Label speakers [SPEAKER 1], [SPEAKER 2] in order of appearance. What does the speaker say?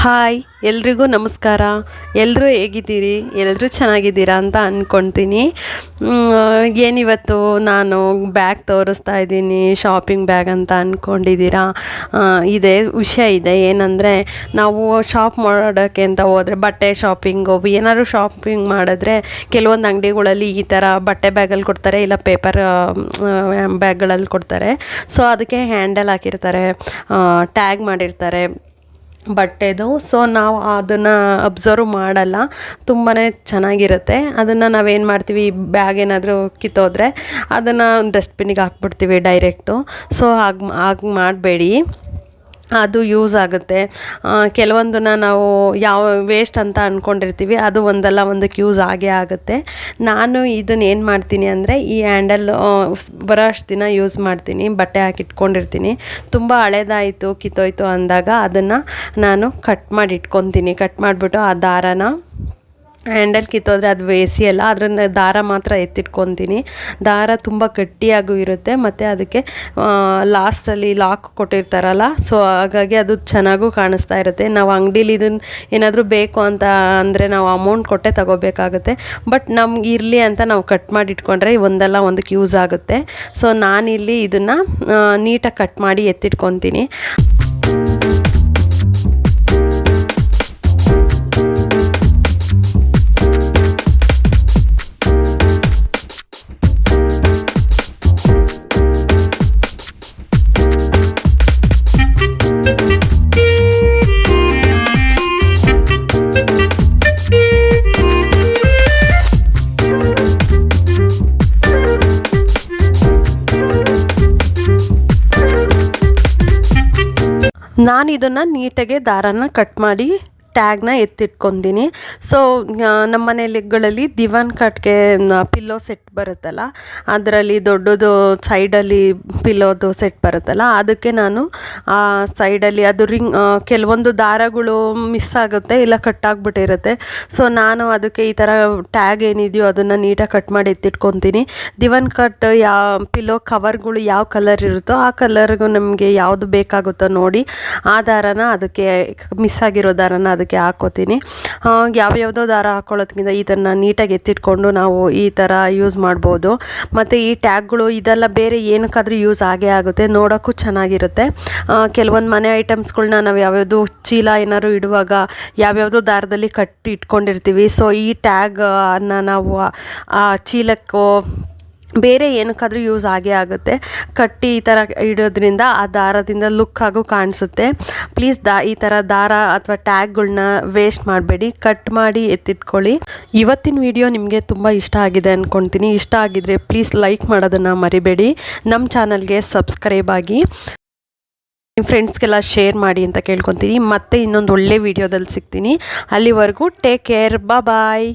[SPEAKER 1] Hi ಎಲ್ರಿಗೂ ನಮಸ್ಕಾರ. ಎಲ್ಲರೂ ಹೇಗಿದ್ದೀರಿ? ಎಲ್ಲರೂ ಚೆನ್ನಾಗಿದ್ದೀರಾ ಅಂತ ಅಂದ್ಕೊಳ್ತೀನಿ. ಏನಿವತ್ತು ನಾನು ಬ್ಯಾಗ್ ತೋರಿಸ್ತಾ ಇದ್ದೀನಿ, ಶಾಪಿಂಗ್ ಬ್ಯಾಗ್ ಅಂತ ಅಂದ್ಕೊಂಡಿದ್ದೀರಾ? ಇದೆ ವಿಷಯ ಇದೆ. ಏನಂದರೆ, ನಾವು ಶಾಪ್ ಮಾಡೋಕ್ಕೆ ಅಂತ ಹೋದರೆ, ಬಟ್ಟೆ ಶಾಪಿಂಗು ಏನಾದ್ರು ಶಾಪಿಂಗ್ ಮಾಡಿದ್ರೆ ಕೆಲವೊಂದು ಅಂಗಡಿಗಳಲ್ಲಿ ಈ ಥರ ಬಟ್ಟೆ ಬ್ಯಾಗಲ್ಲಿ ಕೊಡ್ತಾರೆ, ಇಲ್ಲ ಪೇಪರ್ ಬ್ಯಾಗ್ಗಳಲ್ಲಿ ಕೊಡ್ತಾರೆ. ಸೊ ಅದಕ್ಕೆ ಹ್ಯಾಂಡಲ್ ಹಾಕಿರ್ತಾರೆ, ಟ್ಯಾಗ್ ಮಾಡಿರ್ತಾರೆ ಬಟ್ಟೆದು. ಸೊ ನಾವು ಅದನ್ನು ಅಬ್ಸರ್ವ್ ಮಾಡಲ್ಲ, ತುಂಬಾ ಚೆನ್ನಾಗಿರುತ್ತೆ. ಅದನ್ನು ನಾವೇನು ಮಾಡ್ತೀವಿ, ಬ್ಯಾಗ್ ಏನಾದರೂ ಕಿತ್ತೋದ್ರೆ ಅದನ್ನು ಡಸ್ಟ್ಬಿನ್ನಿಗೆ ಹಾಕ್ಬಿಡ್ತೀವಿ ಡೈರೆಕ್ಟು. ಸೊ ಹಾಗೆ ಮಾಡಬೇಡಿ, ಅದು ಯೂಸ್ ಆಗುತ್ತೆ. ಕೆಲವೊಂದನ್ನು ನಾವು ಯಾವ ವೇಸ್ಟ್ ಅಂತ ಅಂದ್ಕೊಂಡಿರ್ತೀವಿ, ಅದು ಒಂದಲ್ಲ ಒಂದಕ್ಕೆ ಯೂಸ್ ಆಗೇ ಆಗುತ್ತೆ. ನಾನು ಇದನ್ನು ಏನು ಮಾಡ್ತೀನಿ ಅಂದರೆ, ಈ ಹ್ಯಾಂಡಲ್ ಬರೋ ಅಷ್ಟು ದಿನ ಯೂಸ್ ಮಾಡ್ತೀನಿ, ಬಟ್ಟೆ ಹಾಕಿ ಇಟ್ಕೊಂಡಿರ್ತೀನಿ. ತುಂಬ ಹಳೇದಾಯಿತು, ಕಿತ್ತೋಯ್ತು ಅಂದಾಗ ಅದನ್ನು ನಾನು ಕಟ್ ಮಾಡಿ ಇಟ್ಕೊತೀನಿ. ಕಟ್ ಮಾಡಿಬಿಟ್ಟು ಆ ದಾರನ, ಹ್ಯಾಂಡಲ್ ಕಿತ್ತೋದ್ರೆ ಅದು ವೇಸಿಯಲ್ಲ, ಅದನ್ನು ದಾರ ಮಾತ್ರ ಎತ್ತಿಟ್ಕೊತೀನಿ. ದಾರ ತುಂಬ ಗಟ್ಟಿಯಾಗೂ ಇರುತ್ತೆ, ಮತ್ತು ಅದಕ್ಕೆ ಲಾಸ್ಟಲ್ಲಿ ಲಾಕ್ ಕೊಟ್ಟಿರ್ತಾರಲ್ಲ, ಸೊ ಹಾಗಾಗಿ ಅದು ಚೆನ್ನಾಗೂ ಕಾಣಿಸ್ತಾ ಇರುತ್ತೆ. ನಾವು ಅಂಗಡೀಲಿ ಇದನ್ನು ಏನಾದರೂ ಬೇಕು ಅಂತ ಅಂದರೆ ನಾವು ಅಮೌಂಟ್ ಕೊಟ್ಟೆ ತಗೋಬೇಕಾಗುತ್ತೆ. ಬಟ್ ನಮ್ಗೆ ಇರಲಿ ಅಂತ ನಾವು ಕಟ್ ಮಾಡಿ ಇಟ್ಕೊಂಡ್ರೆ ಒಂದಲ್ಲ ಒಂದಕ್ಕೆ ಯೂಸ್ ಆಗುತ್ತೆ. ಸೊ ನಾನಿಲ್ಲಿ ಇದನ್ನು ನೀಟಾಗಿ ಕಟ್ ಮಾಡಿ ಎತ್ತಿಟ್ಕೊತೀನಿ. ನಾನು ಇದನ್ನು ನೀಟಾಗೆ ದಾರನ ಕಟ್ ಮಾಡಿ ಟ್ಯಾಗ್ನ ಎತ್ತಿಟ್ಕೊತೀನಿ. ಸೊ ನಮ್ಮ ಮನೆಗಳಲ್ಲಿ ದಿವಾನ್ ಕಟ್ಗೆ ಪಿಲ್ಲೋ ಸೆಟ್ ಬರುತ್ತಲ್ಲ, ಅದರಲ್ಲಿ ದೊಡ್ಡದು ಸೈಡಲ್ಲಿ ಪಿಲ್ಲೋದು ಸೆಟ್ ಬರುತ್ತಲ್ಲ, ಅದಕ್ಕೆ ನಾನು ಆ ಸೈಡಲ್ಲಿ ಅದು ಕೆಲವೊಂದು ದಾರಗಳು ಮಿಸ್ ಆಗುತ್ತೆ, ಇಲ್ಲ ಕಟ್ಟಾಗ್ಬಿಟ್ಟಿರುತ್ತೆ. ಸೊ ನಾನು ಅದಕ್ಕೆ ಈ ಥರ ಟ್ಯಾಗ್ ಏನಿದೆಯೋ ಅದನ್ನು ನೀಟಾಗಿ ಕಟ್ ಮಾಡಿ ಎತ್ತಿಟ್ಕೊತೀನಿ. ದಿವಾನ್ ಕಟ್ ಪಿಲ್ಲೋ ಕವರ್ಗಳು ಯಾವ ಕಲರ್ ಇರುತ್ತೋ ಆ ಕಲರ್ಗೂ ನಮಗೆ ಯಾವುದು ಬೇಕಾಗುತ್ತೋ ನೋಡಿ ಆ ದಾರನ, ಅದಕ್ಕೆ ಮಿಸ್ ಆಗಿರೋ ದಾರನ ಅದಕ್ಕೆ ಹಾಕೋತೀನಿ. ಯಾವ್ಯಾವುದೋ ದಾರ ಹಾಕೊಳ್ಳೋದ್ಕಿಂತ ಇದನ್ನು ನೀಟಾಗಿ ಎತ್ತಿಟ್ಕೊಂಡು ನಾವು ಈ ಥರ ಯೂಸ್ ಮಾಡ್ಬೋದು. ಮತ್ತು ಈ ಟ್ಯಾಗ್ಗಳು ಇದೆಲ್ಲ ಬೇರೆ ಏನಕ್ಕಾದರೂ ಯೂಸ್ ಆಗೇ ಆಗುತ್ತೆ, ನೋಡೋಕ್ಕೂ ಚೆನ್ನಾಗಿರುತ್ತೆ. ಕೆಲವೊಂದು ಮನೆ ಐಟಮ್ಸ್ಗಳ್ನ ನಾವು ಯಾವ್ಯಾವುದು ಚೀಲ ಏನಾದ್ರು ಇಡುವಾಗ ಯಾವ್ಯಾವುದೋ ದಾರದಲ್ಲಿ ಕಟ್ಟಿ ಇಟ್ಕೊಂಡಿರ್ತೀವಿ. ಸೊ ಈ ಟ್ಯಾಗನ್ನು ನಾವು ಆ ಚೀಲಕ್ಕೋ ಬೇರೆ ಏನಕ್ಕಾದರೂ ಯೂಸ್ ಆಗೇ ಆಗುತ್ತೆ. ಕಟ್ಟಿ ಈ ಥರ ಇಡೋದ್ರಿಂದ ಆ ದಾರದಿಂದ ಲುಕ್ ಆಗು ಕಾಣಿಸುತ್ತೆ. ಪ್ಲೀಸ್ ಈ ಥರ ದಾರ ಅಥವಾ ಟ್ಯಾಗ್ಗಳನ್ನ ವೇಸ್ಟ್ ಮಾಡಬೇಡಿ, ಕಟ್ ಮಾಡಿ ಎತ್ತಿಟ್ಕೊಳ್ಳಿ. ಇವತ್ತಿನ ವಿಡಿಯೋ ನಿಮಗೆ ತುಂಬ ಇಷ್ಟ ಆಗಿದೆ ಅಂದ್ಕೊಳ್ತೀನಿ. ಇಷ್ಟ ಆಗಿದ್ರೆ ಪ್ಲೀಸ್ ಲೈಕ್ ಮಾಡೋದನ್ನು ಮರಿಬೇಡಿ. ನಮ್ಮ ಚಾನಲ್ಗೆ ಸಬ್ಸ್ಕ್ರೈಬ್ ಆಗಿ, ನಿಮ್ಮ ಫ್ರೆಂಡ್ಸ್ಗೆಲ್ಲ ಶೇರ್ ಮಾಡಿ ಅಂತ ಕೇಳ್ಕೊತೀನಿ. ಮತ್ತೆ ಇನ್ನೊಂದು ಒಳ್ಳೆ ವಿಡಿಯೋದಲ್ಲಿ ಸಿಗ್ತೀನಿ. ಅಲ್ಲಿವರೆಗೂ ಟೇಕ್ ಕೇರ್, ಬಾಯ್.